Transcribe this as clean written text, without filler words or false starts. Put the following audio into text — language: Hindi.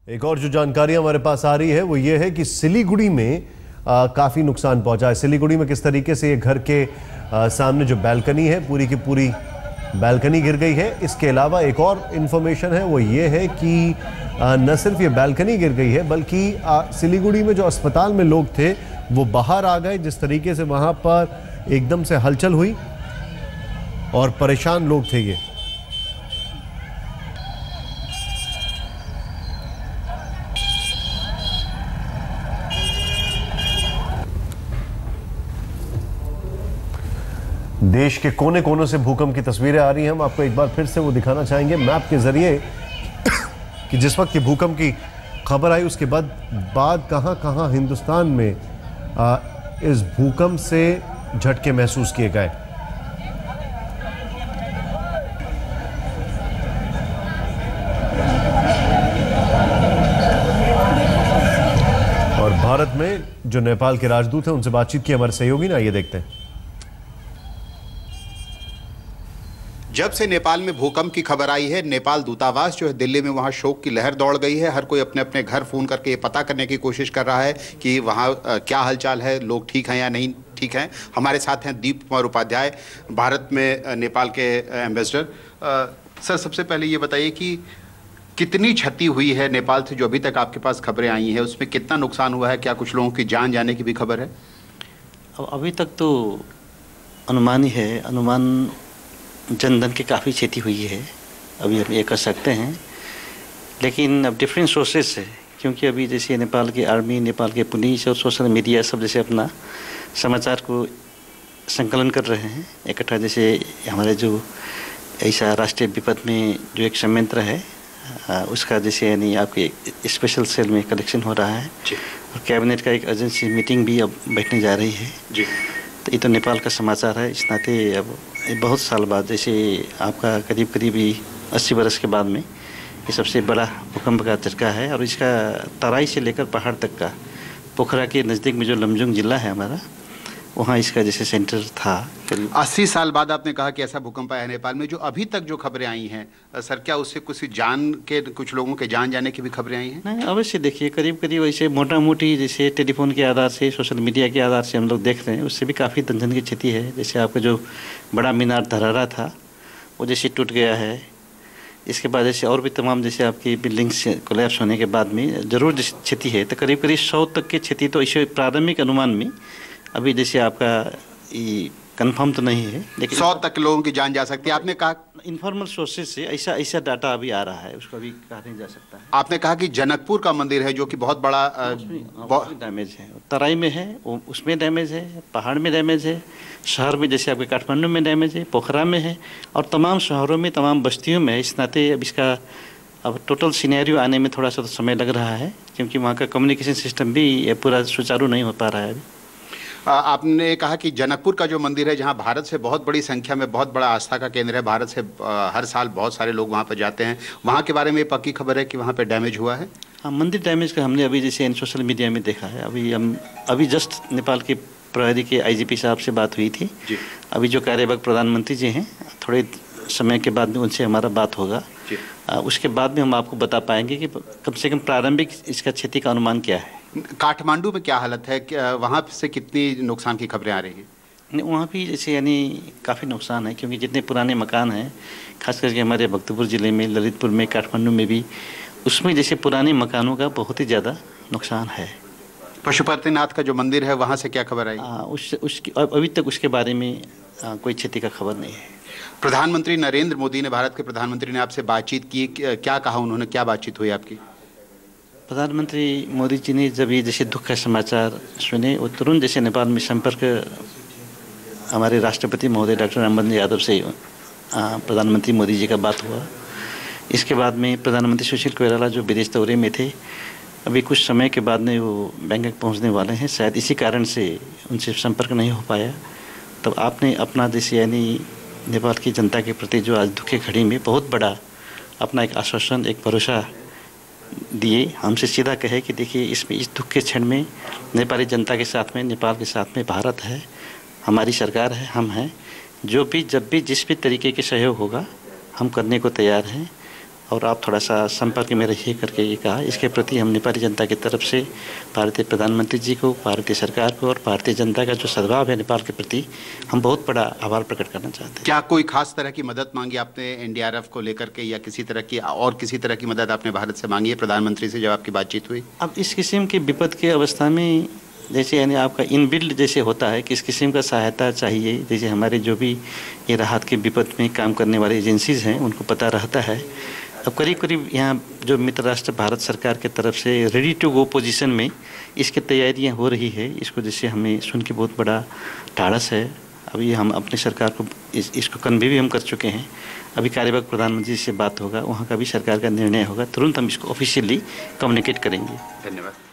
एक और जो जानकारी हमारे पास आ रही है वो ये है कि सिलीगुड़ी में काफ़ी नुकसान पहुंचा है। सिलीगुड़ी में किस तरीके से ये घर के सामने जो बैल्कनी है पूरी की पूरी बैल्कनी गिर गई है। इसके अलावा एक और इन्फॉर्मेशन है वो ये है कि न सिर्फ ये बैल्कनी गिर गई है बल्कि सिलीगुड़ी में जो अस्पताल में लोग थे वो बाहर आ गए। जिस तरीके से वहाँ पर एकदम से हलचल हुई और परेशान लोग थे ये। देश के कोने कोनों से भूकंप की तस्वीरें आ रही हैं। हम आपको एक बार फिर से वो दिखाना चाहेंगे मैप के जरिए कि जिस वक्त ये भूकंप की खबर आई उसके बाद कहां हिंदुस्तान में इस भूकंप से झटके महसूस किए गए। और भारत में जो नेपाल के राजदूत हैं उनसे बातचीत की हमारे सहयोगी ना, ये देखते हैं। जब से नेपाल में भूकंप की खबर आई है, नेपाल दूतावास जो है दिल्ली में, वहाँ शोक की लहर दौड़ गई है। हर कोई अपने अपने घर फ़ोन करके ये पता करने की कोशिश कर रहा है कि वहाँ क्या हालचाल है, लोग ठीक हैं या नहीं ठीक हैं। हमारे साथ हैं दीप कुमार उपाध्याय, भारत में नेपाल के एम्बेसडर। सर, सबसे पहले ये बताइए कि कितनी क्षति हुई है नेपाल से जो अभी तक आपके पास खबरें आई हैं, उसमें कितना नुकसान हुआ है? क्या कुछ लोगों की जान जाने की भी खबर है? अभी तक तो अनुमान ही है। अनुमान जनधन की काफ़ी क्षति हुई है, अभी हम ये कर सकते हैं। लेकिन अब डिफरेंट सोर्सेज है, क्योंकि अभी जैसे नेपाल की आर्मी, नेपाल के पुलिस और सोशल मीडिया सब जैसे अपना समाचार को संकलन कर रहे हैं इकट्ठा। जैसे हमारे जो ऐसा राष्ट्रीय विपद में जो एक संयंत्र है उसका जैसे यानी आपके स्पेशल सेल में कलेक्शन हो रहा है और कैबिनेट का एक अर्जेंसी मीटिंग भी अब बैठने जा रही है जी। तो ये तो नेपाल का समाचार है। इस नाते अब बहुत साल बाद, जैसे आपका करीब 80 वर्ष के बाद में ये सबसे बड़ा भूकंप का झटका है। और इसका तराई से लेकर पहाड़ तक का, पोखरा के नज़दीक में जो लमजुंग जिला है हमारा, वहाँ इसका जैसे सेंटर था। 80 साल बाद आपने कहा कि ऐसा भूकंप आया है नेपाल में। जो अभी तक जो खबरें आई हैं सर, क्या उससे कुछ लोगों के जान जाने की भी खबरें आई हैं? नहीं, अवश्य देखिए, करीब ऐसे मोटा मोटी जैसे टेलीफोन के आधार से, सोशल मीडिया के आधार से हम लोग देख रहे हैं, उससे भी काफ़ी धन की क्षति है। जैसे आपका जो बड़ा मीनार धरारा था वो जैसे टूट गया है। इसके बाद जैसे और भी तमाम जैसे आपकी बिल्डिंग्स कोलैप्स होने के बाद में ज़रूर क्षति है। तो करीब 100 तक की क्षति तो इसे प्रारंभिक अनुमान में अभी जैसे आपका कंफर्म तो नहीं है, लेकिन 100 तक लोगों की जान जा सकती है। आपने कहा इनफॉर्मल सोर्सेज से ऐसा डाटा अभी आ रहा है, उसको अभी कहा नहीं जा सकता है। आपने कहा कि जनकपुर का मंदिर है जो कि बहुत बड़ा डैमेज है, तराई में है, उसमें डैमेज है, पहाड़ में डैमेज है, शहर में जैसे आपके काठमांडू में डैमेज है, पोखरा में है और तमाम शहरों में, तमाम बस्तियों में है। इस नाते अब इसका अब टोटल सिनेरियो आने में थोड़ा सा तो समय लग रहा है, क्योंकि वहाँ का कम्युनिकेशन सिस्टम भी पूरा सुचारू नहीं हो पा रहा है अभी। आपने कहा कि जनकपुर का जो मंदिर है, जहां भारत से बहुत बड़ी संख्या में, बहुत बड़ा आस्था का केंद्र है, भारत से हर साल बहुत सारे लोग वहां पर जाते हैं, वहां के बारे में पक्की खबर है कि वहां पर डैमेज हुआ है? हाँ, मंदिर डैमेज का हमने अभी जैसे सोशल मीडिया में देखा है। अभी जस्ट नेपाल के प्रहरी के IGP साहब से बात हुई थी जी। अभी जो कार्यवाहक प्रधानमंत्री जी हैं, थोड़े समय के बाद में उनसे हमारा बात होगा। उसके बाद में हम आपको बता पाएंगे कि कम से कम प्रारंभिक इसका क्षति का अनुमान क्या है। काठमांडू में क्या हालत है, वहाँ से कितनी नुकसान की खबरें आ रही हैं? वहाँ भी जैसे यानी काफ़ी नुकसान है, क्योंकि जितने पुराने मकान हैं, खास करके हमारे भक्तपुर ज़िले में, ललितपुर में, काठमांडू में भी, उसमें जैसे पुराने मकानों का बहुत ही ज़्यादा नुकसान है। पशुपतिनाथ का जो मंदिर है, वहाँ से क्या खबर आई? उसकी अभी तक उसके बारे में कोई क्षति का खबर नहीं है। प्रधानमंत्री नरेंद्र मोदी ने, भारत के प्रधानमंत्री ने आपसे बातचीत की, क्या कहा उन्होंने, क्या बातचीत हुई आपकी? प्रधानमंत्री मोदी जी ने जब ये जैसे दुख का समाचार सुने, वो तुरंत जैसे नेपाल में संपर्क हमारे राष्ट्रपति महोदय डॉक्टर रामचंद्र यादव से प्रधानमंत्री मोदी जी का बात हुआ। इसके बाद में प्रधानमंत्री सुशील कोइराला जो विदेश दौरे में थे, अभी कुछ समय के बाद में वो बैंकॉक पहुंचने वाले हैं। शायद इसी कारण से उनसे संपर्क नहीं हो पाया। तब आपने अपना जैसे यानी नेपाल की जनता के प्रति जो आज दुख की घड़ी में बहुत बड़ा अपना एक आश्वासन, एक भरोसा दिए। हमसे सीधा कहे कि देखिए, इसमें इस दुख के क्षण में नेपाली जनता के साथ में, नेपाल के साथ में भारत है, हमारी सरकार है, हम हैं। जो भी, जब भी, जिस भी तरीके के सहयोग होगा हम करने को तैयार हैं। और आप थोड़ा सा संपर्क में रहिए करके ये कहा। इसके प्रति हम नेपाली जनता की तरफ से भारतीय प्रधानमंत्री जी को, भारतीय सरकार को और भारतीय जनता का जो सद्भाव है नेपाल के प्रति, हम बहुत बड़ा आभार प्रकट करना चाहते हैं। क्या कोई खास तरह की मदद मांगी आपने एनडीआरएफ को लेकर के, या किसी तरह की और किसी तरह की मदद आपने भारत से मांगी है प्रधानमंत्री से जब आपकी बातचीत हुई? अब इस किस्म की विपद की अवस्था में जैसे यानी आपका इनबिल्ड जैसे होता है कि इस किस्म का सहायता चाहिए, जैसे हमारे जो भी ये राहत के विपद में काम करने वाले एजेंसीज़ हैं उनको पता रहता है। अब करीब करीब यहाँ जो मित्र राष्ट्र भारत सरकार के तरफ से रेडी टू गो पोजीशन में इसकी तैयारियाँ हो रही है, इसको जैसे हमें सुन के बहुत बड़ा ढाढ़स है। अभी हम अपनी सरकार को इसको कन्वे भी हम कर चुके हैं। अभी कार्यवाहक प्रधानमंत्री से बात होगा, वहाँ का भी सरकार का निर्णय होगा, तुरंत हम इसको ऑफिशियली कम्युनिकेट करेंगे। धन्यवाद।